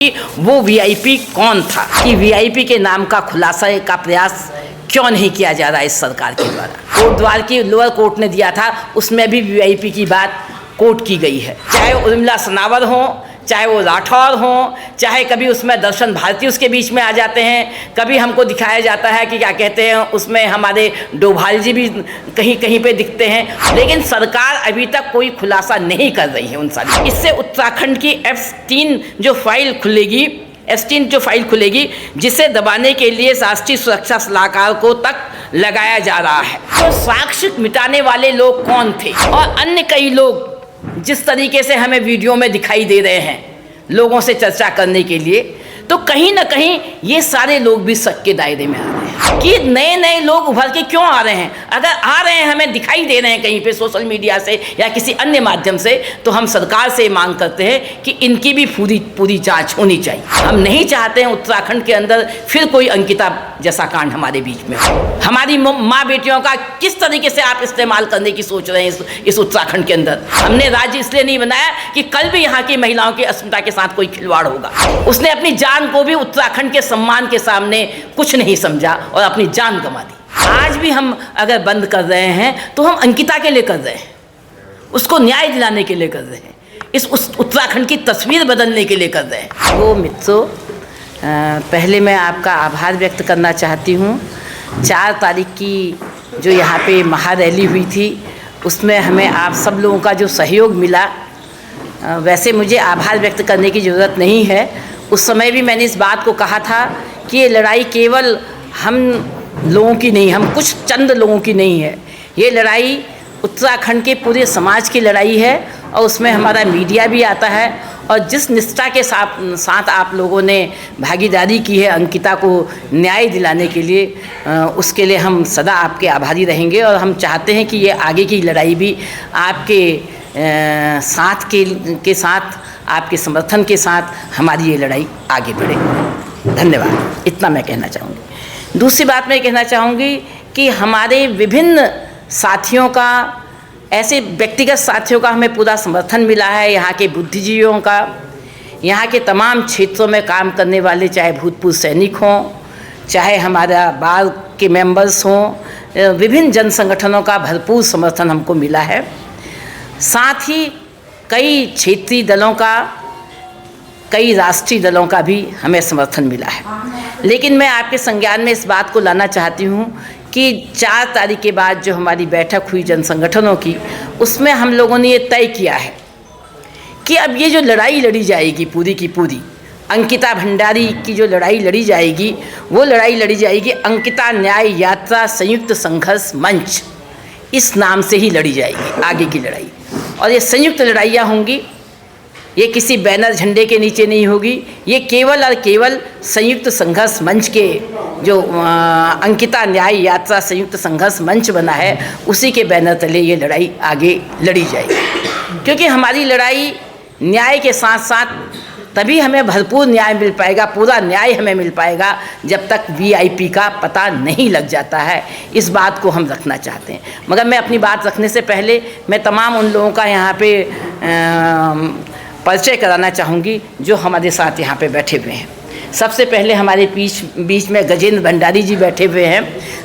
वो वीआईपी कौन था कि वीआईपी के नाम का खुलासा का प्रयास क्यों नहीं किया जा रहा है इस सरकार के द्वारा। कोर्ट द्वार की लोअर कोर्ट ने दिया था, उसमें भी वीआईपी की बात कोर्ट की गई है। चाहे उर्मिला सनावर हो, चाहे वो राठौर हो, चाहे कभी उसमें दर्शन भारती उसके बीच में आ जाते हैं, कभी हमको दिखाया जाता है कि क्या कहते हैं उसमें हमारे डोभाल जी भी कहीं कहीं पे दिखते हैं, लेकिन सरकार अभी तक कोई खुलासा नहीं कर रही है उन सारी। इससे उत्तराखंड की F3 जो फाइल खुलेगी, F3 जो फाइल खुलेगी, जिसे दबाने के लिए राष्ट्रीय सुरक्षा सलाहकार को तक लगाया जा रहा है। तो साक्ष्य मिटाने वाले लोग कौन थे और अन्य कई लोग जिस तरीके से हमें वीडियो में दिखाई दे रहे हैं लोगों से चर्चा करने के लिए, तो कहीं ना कहीं ये सारे लोग भी शक के दायरे में आ रहे हैं कि नए नए लोग उभर के क्यों आ रहे हैं। अगर आ रहे हैं, हमें दिखाई दे रहे हैं कहीं पे सोशल मीडिया से या किसी अन्य माध्यम से, तो हम सरकार से मांग करते हैं कि इनकी भी पूरी जांच होनी चाहिए। हम नहीं चाहते हैं उत्तराखंड के अंदर फिर कोई अंकिता जैसा कांड हमारे बीच में हो। हमारी माँ बेटियों का किस तरीके से आप इस्तेमाल करने की सोच रहे हैं इस उत्तराखंड के अंदर। हमने राज्य इसलिए नहीं बनाया कि कल भी यहाँ की महिलाओं की अस्मिता के साथ कोई खिलवाड़ होगा। उसने अपनी जान को भी उत्तराखंड के सम्मान के सामने कुछ नहीं समझा और अपनी जान गंवा दी। आज भी हम अगर बंद कर रहे हैं तो हम अंकिता के लिए कर रहे हैं, उसको न्याय दिलाने के लिए कर रहे हैं, इस उत्तराखंड की तस्वीर बदलने के लिए कर रहे हैं। वो मित्रों, पहले मैं आपका आभार व्यक्त करना चाहती हूँ। 4 तारीख की जो यहाँ पे महारैली हुई थी, उसमें हमें आप सब लोगों का जो सहयोग मिला, वैसे मुझे आभार व्यक्त करने की ज़रूरत नहीं है। उस समय भी मैंने इस बात को कहा था कि ये लड़ाई केवल हम लोगों की नहीं, हम कुछ चंद लोगों की नहीं है। ये लड़ाई उत्तराखंड के पूरे समाज की लड़ाई है और उसमें हमारा मीडिया भी आता है। और जिस निष्ठा के साथ आप लोगों ने भागीदारी की है अंकिता को न्याय दिलाने के लिए, उसके लिए हम सदा आपके आभारी रहेंगे। और हम चाहते हैं कि ये आगे की लड़ाई भी आपके साथ के साथ, आपके समर्थन के साथ हमारी ये लड़ाई आगे बढ़े। धन्यवाद, इतना मैं कहना चाहूँगी। दूसरी बात मैं कहना चाहूँगी कि हमारे विभिन्न साथियों का, ऐसे व्यक्तिगत साथियों का हमें पूरा समर्थन मिला है। यहाँ के बुद्धिजीवियों का, यहाँ के तमाम क्षेत्रों में काम करने वाले, चाहे भूतपूर्व सैनिक हों, चाहे हमारा बार के मेंबर्स हों, विभिन्न जन संगठनों का भरपूर समर्थन हमको मिला है। साथ ही कई क्षेत्रीय दलों का, कई राष्ट्रीय दलों का भी हमें समर्थन मिला है। लेकिन मैं आपके संज्ञान में इस बात को लाना चाहती हूँ कि 4 तारीख के बाद जो हमारी बैठक हुई जन संगठनों की, उसमें हम लोगों ने ये तय किया है कि अब ये जो लड़ाई लड़ी जाएगी पूरी की पूरी, अंकिता भंडारी की जो लड़ाई लड़ी जाएगी, वो लड़ाई लड़ी जाएगी अंकिता न्याय यात्रा संयुक्त संघर्ष मंच, इस नाम से ही लड़ी जाएगी आगे की लड़ाई। और ये संयुक्त लड़ाइयाँ होंगी, ये किसी बैनर झंडे के नीचे नहीं होगी। ये केवल और केवल संयुक्त संघर्ष मंच के जो अंकिता न्याय यात्रा संयुक्त संघर्ष मंच बना है, उसी के बैनर तले ये लड़ाई आगे लड़ी जाएगी। क्योंकि हमारी लड़ाई न्याय के साथ साथ तभी हमें भरपूर न्याय मिल पाएगा, पूरा न्याय हमें मिल पाएगा, जब तक वीआईपी का पता नहीं लग जाता है। इस बात को हम रखना चाहते हैं। मगर मैं अपनी बात रखने से पहले मैं तमाम उन लोगों का यहाँ पे परिचय कराना चाहूँगी जो हमारे साथ यहाँ पे बैठे हुए हैं। सबसे पहले हमारे बीच में गजेंद्र भंडारी जी बैठे हुए हैं,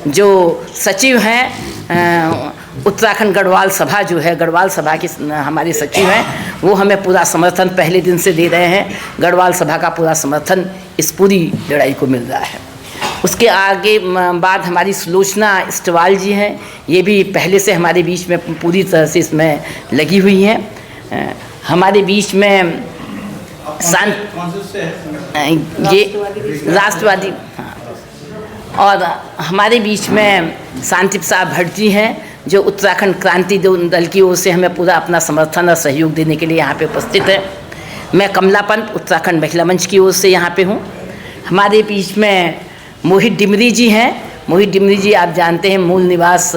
जो सचिव हैं उत्तराखंड गढ़वाल सभा, जो है गढ़वाल सभा की हमारे सचिव हैं। वो हमें पूरा समर्थन पहले दिन से दे रहे हैं। गढ़वाल सभा का पूरा समर्थन इस पूरी लड़ाई को मिल रहा है। उसके आगे बाद हमारी सुलोचना स्टवाल जी हैं, ये भी पहले से हमारे बीच में पूरी तरह से इसमें लगी हुई हैं। हमारे बीच में ये राष्ट्रवादी, हाँ। और हमारे बीच में शांति प्रसाद भट्ट जी हैं, जो उत्तराखंड क्रांति दल की ओर से हमें पूरा अपना समर्थन और सहयोग देने के लिए यहाँ पे उपस्थित है। मैं कमला पंत उत्तराखंड महिला मंच की ओर से यहाँ पे हूँ। हमारे बीच में मोहित डिमरी जी हैं। मोहित डिमरी जी आप जानते हैं मूल निवास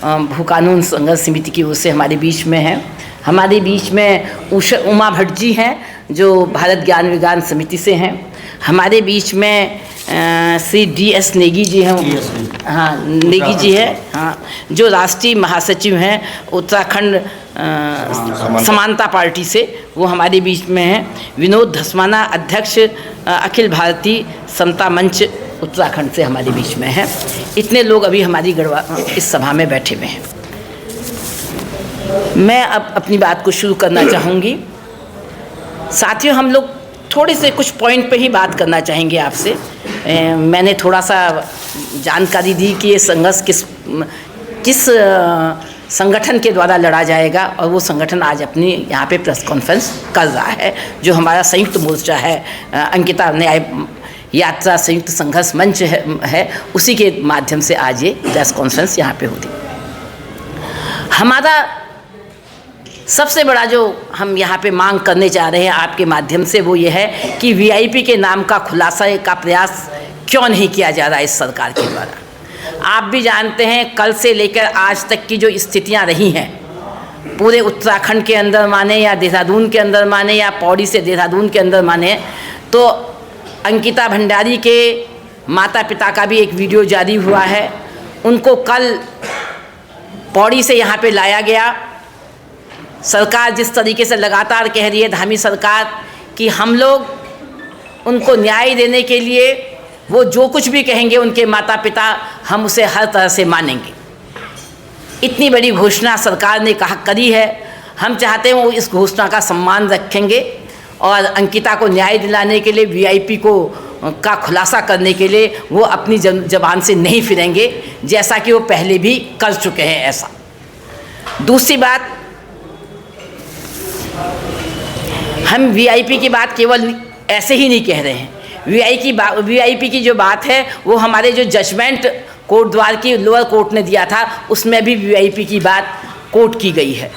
भू कानून संघर्ष समिति की ओर से हमारे बीच में हैं। हमारे बीच में उमा भट्ट जी हैं, जो भारत ज्ञान विज्ञान समिति से हैं। हमारे बीच में श्री DS नेगी जी हैं, हाँ नेगी जी है, हाँ, जो राष्ट्रीय महासचिव हैं उत्तराखंड समानता पार्टी से, वो हमारे बीच में हैं। विनोद धस्माना अध्यक्ष अखिल भारतीय समता मंच उत्तराखंड से हमारे बीच में हैं। इतने लोग अभी हमारी इस सभा में बैठे हुए हैं। मैं अब अपनी बात को शुरू करना चाहूँगी। साथियों, हम लोग थोड़े से कुछ पॉइंट पे ही बात करना चाहेंगे आपसे। मैंने थोड़ा सा जानकारी दी कि ये संघर्ष किस संगठन के द्वारा लड़ा जाएगा, और वो संगठन आज अपनी यहाँ पे प्रेस कॉन्फ्रेंस कर रहा है, जो हमारा संयुक्त मोर्चा है, अंकिता न्याय यात्रा संयुक्त संघर्ष मंच है, उसी के माध्यम से आज ये प्रेस कॉन्फ्रेंस यहाँ पे होती। हमारा सबसे बड़ा जो हम यहाँ पे मांग करने जा रहे हैं आपके माध्यम से, वो ये है कि वीआईपी के नाम का खुलासा का प्रयास क्यों नहीं किया जा रहा है इस सरकार के द्वारा। आप भी जानते हैं, कल से लेकर आज तक की जो स्थितियाँ रही हैं पूरे उत्तराखंड के अंदर माने या देहरादून के अंदर माने या पौड़ी से देहरादून के अंदर माने, तो अंकिता भंडारी के माता पिता का भी एक वीडियो जारी हुआ है। उनको कल पौड़ी से यहाँ पे लाया गया। सरकार जिस तरीके से लगातार कह रही है, धामी सरकार, कि हम लोग उनको न्याय देने के लिए वो जो कुछ भी कहेंगे उनके माता पिता, हम उसे हर तरह से मानेंगे। इतनी बड़ी घोषणा सरकार ने करी है। हम चाहते हैं वो इस घोषणा का सम्मान रखेंगे और अंकिता को न्याय दिलाने के लिए, वीआईपी का खुलासा करने के लिए वो अपनी जबान से नहीं फिरेंगे, जैसा कि वो पहले भी कर चुके हैं। ऐसा दूसरी बात, हम वीआईपी की बात केवल ऐसे ही नहीं कह रहे हैं। वीआईपी की जो बात है वो हमारे जो जजमेंट कोर्ट द्वार की लोअर कोर्ट ने दिया था, उसमें भी वीआईपी की बात कोट की गई है।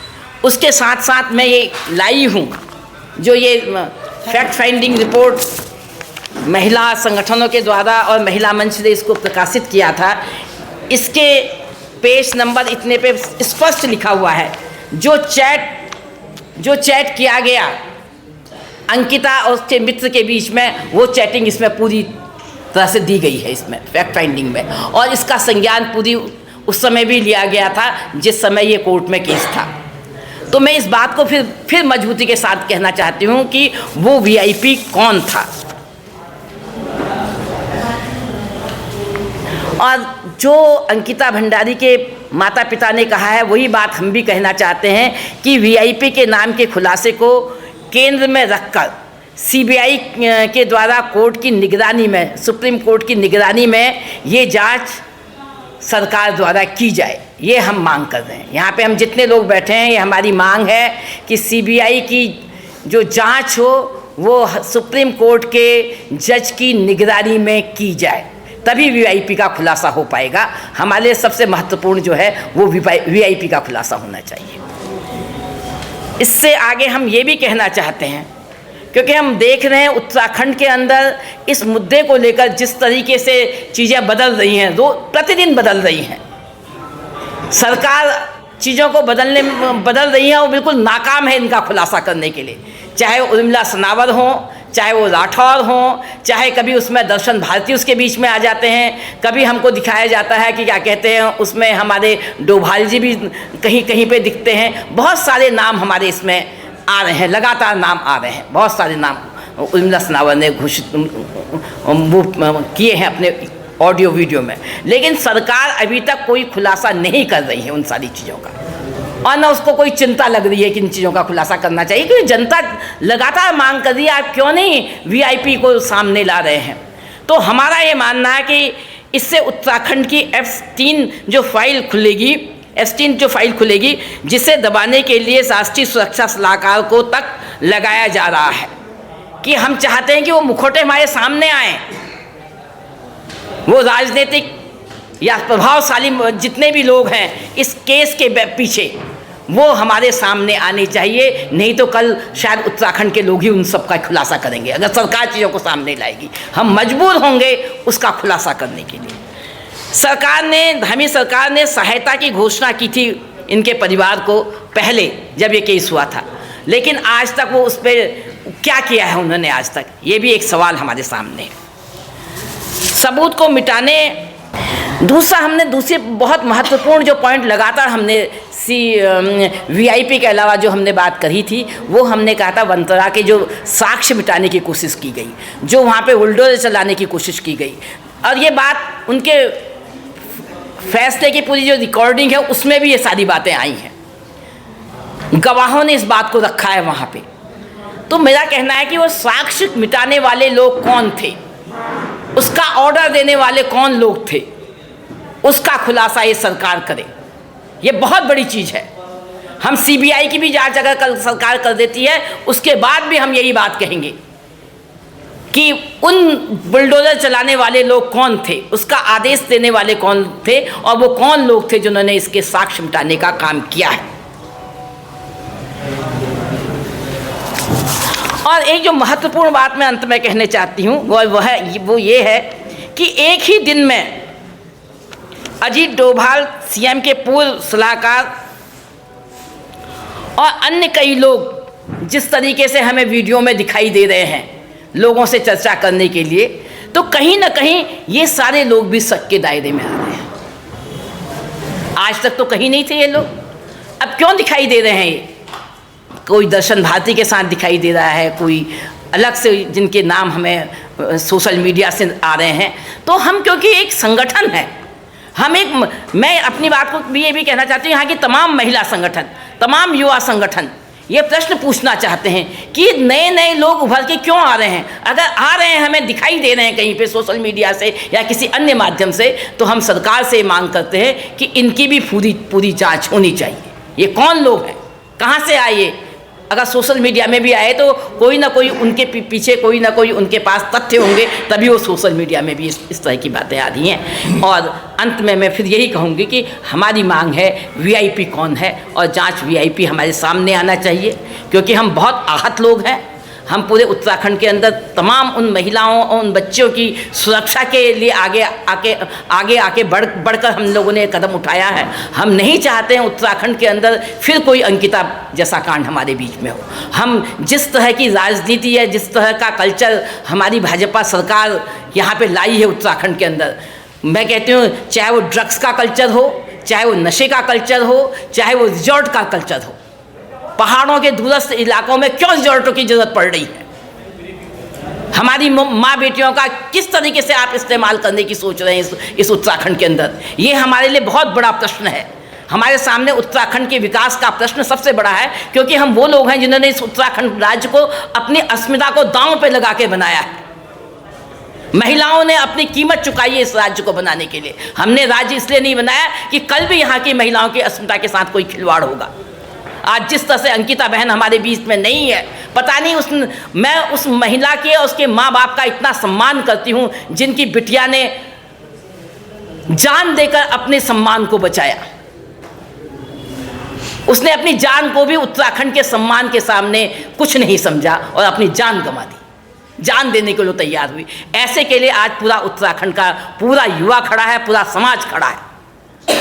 उसके साथ साथ मैं ये लाई हूँ जो ये फैक्ट फाइंडिंग रिपोर्ट महिला संगठनों के द्वारा और महिला मंच ने इसको प्रकाशित किया था। इसके पेज नंबर इतने पे स्पष्ट लिखा हुआ है, जो चैट किया गया अंकिता और उसके मित्र के बीच में, वो चैटिंग इसमें पूरी तरह से दी गई है इसमें फैक्ट फाइंडिंग में, और इसका संज्ञान पूरी उस समय भी लिया गया था जिस समय ये कोर्ट में केस था। तो मैं इस बात को फिर मजबूती के साथ कहना चाहती हूँ कि वो वीआईपी कौन था। और जो अंकिता भंडारी के माता पिता ने कहा है, वही बात हम भी कहना चाहते हैं कि वीआईपी के नाम के खुलासे को केंद्र में रखकर सीबीआई के द्वारा कोर्ट की निगरानी में, सुप्रीम कोर्ट की निगरानी में ये जांच सरकार द्वारा की जाए, ये हम मांग कर रहे हैं। यहाँ पे हम जितने लोग बैठे हैं, ये हमारी मांग है कि सीबीआई की जो जांच हो वो सुप्रीम कोर्ट के जज की निगरानी में की जाए, तभी वीआईपी का खुलासा हो पाएगा। हमारे लिए सबसे महत्वपूर्ण जो है वो वीआईपी का खुलासा होना चाहिए। इससे आगे हम ये भी कहना चाहते हैं, क्योंकि हम देख रहे हैं उत्तराखंड के अंदर इस मुद्दे को लेकर जिस तरीके से चीज़ें बदल रही हैं, प्रतिदिन बदल रही हैं। सरकार चीज़ों को बदल रही है और बिल्कुल नाकाम है इनका खुलासा करने के लिए। चाहे वो उर्मिला सनावर हों, चाहे वो राठौर हों, चाहे कभी उसमें दर्शन भारती उसके बीच में आ जाते हैं, कभी हमको दिखाया जाता है कि क्या कहते हैं उसमें हमारे डोभाल जी भी कहीं कहीं पे दिखते हैं। बहुत सारे नाम हमारे इसमें आ रहे हैं, लगातार नाम आ रहे हैं, बहुत सारे नाम उर्मिला सनावर ने घोषित वो किए हैं अपने ऑडियो वीडियो में, लेकिन सरकार अभी तक कोई खुलासा नहीं कर रही है उन सारी चीज़ों का, और ना उसको कोई चिंता लग रही है कि इन चीज़ों का खुलासा करना चाहिए, क्योंकि जनता लगातार मांग कर रही है, आप क्यों नहीं वीआईपी को सामने ला रहे हैं। तो हमारा ये मानना है कि इससे उत्तराखंड की F3 जो फाइल खुलेगी, जिसे दबाने के लिए राष्ट्रीय सुरक्षा सलाहकार को तक लगाया जा रहा है, कि हम चाहते हैं कि वो मुखौटे हमारे सामने आए, वो राजनीतिक या प्रभावशाली जितने भी लोग हैं इस केस के पीछे, वो हमारे सामने आने चाहिए। नहीं तो कल शायद उत्तराखंड के लोग ही उन सब का खुलासा करेंगे। अगर सरकार चीज़ों को सामने लाएगी, हम मजबूर होंगे उसका खुलासा करने के लिए। धामी सरकार ने सहायता की घोषणा की थी इनके परिवार को पहले जब ये केस हुआ था, लेकिन आज तक वो उस पर क्या किया है उन्होंने आज तक, ये भी एक सवाल हमारे सामने है। सबूत को मिटाने दूसरा हमने दूसरे बहुत महत्वपूर्ण जो पॉइंट लगातार हमने वीआईपी के अलावा जो हमने बात करी थी, वो हमने कहा था वनतरा के जो साक्ष्य मिटाने की कोशिश की गई, जो वहाँ पे बुलडोजर चलाने की कोशिश की गई, और ये बात उनके फैसले की पूरी जो रिकॉर्डिंग है उसमें भी ये सारी बातें आई हैं, गवाहों ने इस बात को रखा है वहाँ पे। तो मेरा कहना है कि वो साक्ष्य मिटाने वाले लोग कौन थे, उसका ऑर्डर देने वाले कौन लोग थे, उसका खुलासा ये सरकार करे। ये बहुत बड़ी चीज़ है। हम सीबीआई की भी जांच अगर कल सरकार कर देती है, उसके बाद भी हम यही बात कहेंगे कि उन बुलडोजर चलाने वाले लोग कौन थे, उसका आदेश देने वाले कौन थे, और वो कौन लोग थे जिन्होंने इसके साक्ष्य मिटाने का काम किया है। और एक जो महत्वपूर्ण बात मैं अंत में कहने चाहती हूँ वो ये है कि एक ही दिन में अजीत डोभाल, सीएम के पूर्व सलाहकार और अन्य कई लोग जिस तरीके से हमें वीडियो में दिखाई दे रहे हैं लोगों से चर्चा करने के लिए, तो कहीं ना कहीं ये सारे लोग भी शक के दायरे में आ रहे हैं। आज तक तो कहीं नहीं थे ये लोग, अब क्यों दिखाई दे रहे हैं? ये कोई दर्शन भारती के साथ दिखाई दे रहा है, कोई अलग से जिनके नाम हमें सोशल मीडिया से आ रहे हैं। तो हम, क्योंकि एक संगठन है, मैं अपनी बात को भी ये भी कहना चाहती हूँ, यहाँ की तमाम महिला संगठन, तमाम युवा संगठन ये प्रश्न पूछना चाहते हैं कि नए नए लोग उभर के क्यों आ रहे हैं। अगर आ रहे हैं, हमें दिखाई दे रहे हैं कहीं पे सोशल मीडिया से या किसी अन्य माध्यम से, तो हम सरकार से मांग करते हैं कि इनकी भी पूरी जांच होनी चाहिए। ये कौन लोग हैं, कहाँ से आए ये? अगर सोशल मीडिया में भी आए तो कोई ना कोई उनके पीछे कोई ना कोई उनके पास तथ्य होंगे, तभी वो सोशल मीडिया में भी इस तरह की बातें आ रही हैं। और अंत में मैं फिर यही कहूँगी कि हमारी मांग है वीआईपी कौन है, और जांच वीआईपी हमारे सामने आना चाहिए, क्योंकि हम बहुत आहत लोग हैं। हम पूरे उत्तराखंड के अंदर तमाम उन महिलाओं और उन बच्चों की सुरक्षा के लिए आगे आके बढ़कर हम लोगों ने कदम उठाया है। हम नहीं चाहते हैं उत्तराखंड के अंदर फिर कोई अंकिता जैसा कांड हमारे बीच में हो। हम जिस तरह की राजनीति है, जिस तरह का कल्चर हमारी भाजपा सरकार यहाँ पे लाई है उत्तराखंड के अंदर, मैं कहती हूँ चाहे वो ड्रग्स का कल्चर हो, चाहे वो नशे का कल्चर हो, चाहे वो रिजॉर्ट का कल्चर हो, पहाड़ों के दूरस्थ इलाकों में क्यों रिजॉर्टों की जरूरत पड़ रही है? हमारी माँ बेटियों का किस तरीके से आप इस्तेमाल करने की सोच रहे हैं इस उत्तराखंड के अंदर? ये हमारे लिए बहुत बड़ा प्रश्न है। हमारे सामने उत्तराखंड के विकास का प्रश्न सबसे बड़ा है, क्योंकि हम वो लोग हैं जिन्होंने इस उत्तराखंड राज्य को अपनी अस्मिता को दांव पे लगा के बनाया है। महिलाओं ने अपनी कीमत चुकाई है इस राज्य को बनाने के लिए। हमने राज्य इसलिए नहीं बनाया कि कल भी यहाँ की महिलाओं की अस्मिता के साथ कोई खिलवाड़ होगा। आज जिस तरह से अंकिता बहन हमारे बीच में नहीं है, पता नहीं मैं उस महिला के और उसके माँ बाप का इतना सम्मान करती हूँ जिनकी बिटिया ने जान देकर अपने सम्मान को बचाया। उसने अपनी जान को भी उत्तराखंड के सम्मान के सामने कुछ नहीं समझा और अपनी जान गंवा दी, जान देने के लिए तैयार हुई। ऐसे के लिए आज पूरा उत्तराखंड का पूरा युवा खड़ा है, पूरा समाज खड़ा है,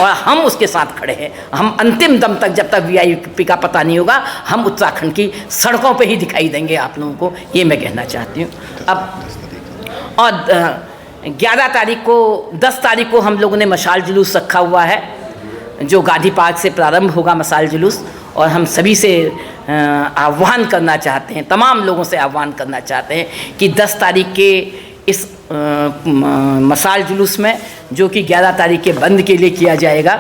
और हम उसके साथ खड़े हैं। हम अंतिम दम तक, जब तक वीआईपी का पता नहीं होगा, हम उत्तराखंड की सड़कों पे ही दिखाई देंगे आप लोगों को, ये मैं कहना चाहती हूँ। अब और 11 तारीख को 10 तारीख को हम लोगों ने मशाल जुलूस रखा हुआ है, जो गांधी पार्क से प्रारंभ होगा मशाल जुलूस। और हम सभी से आह्वान करना चाहते हैं, तमाम लोगों से आह्वान करना चाहते हैं कि 10 तारीख के इस मशाल जुलूस में, जो कि 11 तारीख के बंद के लिए किया जाएगा,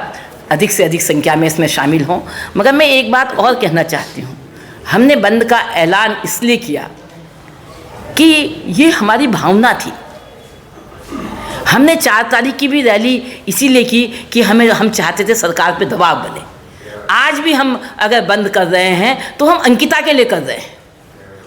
अधिक से अधिक संख्या में इसमें शामिल हों। मगर मैं एक बात और कहना चाहती हूँ, हमने बंद का ऐलान इसलिए किया कि ये हमारी भावना थी। हमने 4 तारीख की भी रैली इसीलिए की कि हम चाहते थे सरकार पे दबाव बने। आज भी हम अगर बंद कर रहे हैं तो हम अंकिता के लिए कर रहे हैं,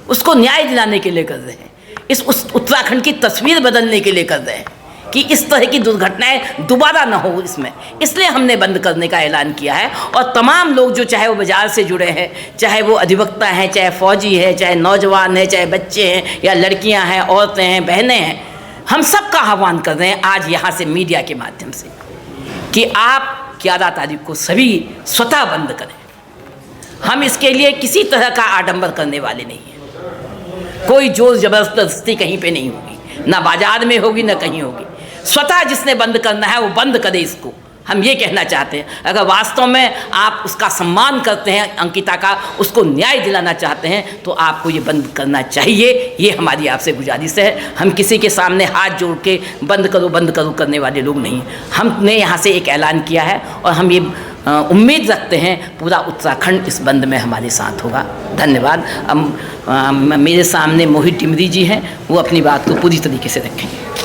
उसको न्याय दिलाने के लिए कर रहे हैं, उस उत्तराखंड की तस्वीर बदलने के लिए कर रहे हैं कि इस तरह की दुर्घटनाएं दोबारा ना हो इसमें। इसलिए हमने बंद करने का ऐलान किया है। और तमाम लोग जो, चाहे वो बाजार से जुड़े हैं, चाहे वो अधिवक्ता हैं, चाहे फौजी हैं, चाहे नौजवान हैं, चाहे बच्चे हैं या लड़कियां हैं, औरतें हैं, बहनें हैं, हम सब का आह्वान कर रहे हैं आज यहाँ से मीडिया के माध्यम से कि आप 11 तारीख को सभी स्वतः बंद करें। हम इसके लिए किसी तरह का आडंबर करने वाले नहीं हैं। कोई जोर जबरदस्ती कहीं पे नहीं होगी, ना बाजार में होगी, ना कहीं होगी। स्वतः जिसने बंद करना है वो बंद करे इसको, हम ये कहना चाहते हैं। अगर वास्तव में आप उसका सम्मान करते हैं, अंकिता का, उसको न्याय दिलाना चाहते हैं, तो आपको ये बंद करना चाहिए। ये हमारी आपसे गुजारिश है। हम किसी के सामने हाथ जोड़ के बंद करो करने वाले लोग नहीं। हमने यहाँ से एक ऐलान किया है और हम ये उम्मीद रखते हैं पूरा उत्तराखंड इस बंद में हमारे साथ होगा। धन्यवाद। मेरे सामने मोहित टिमरी जी हैं, वो अपनी बात को पूरी तरीके से रखेंगे।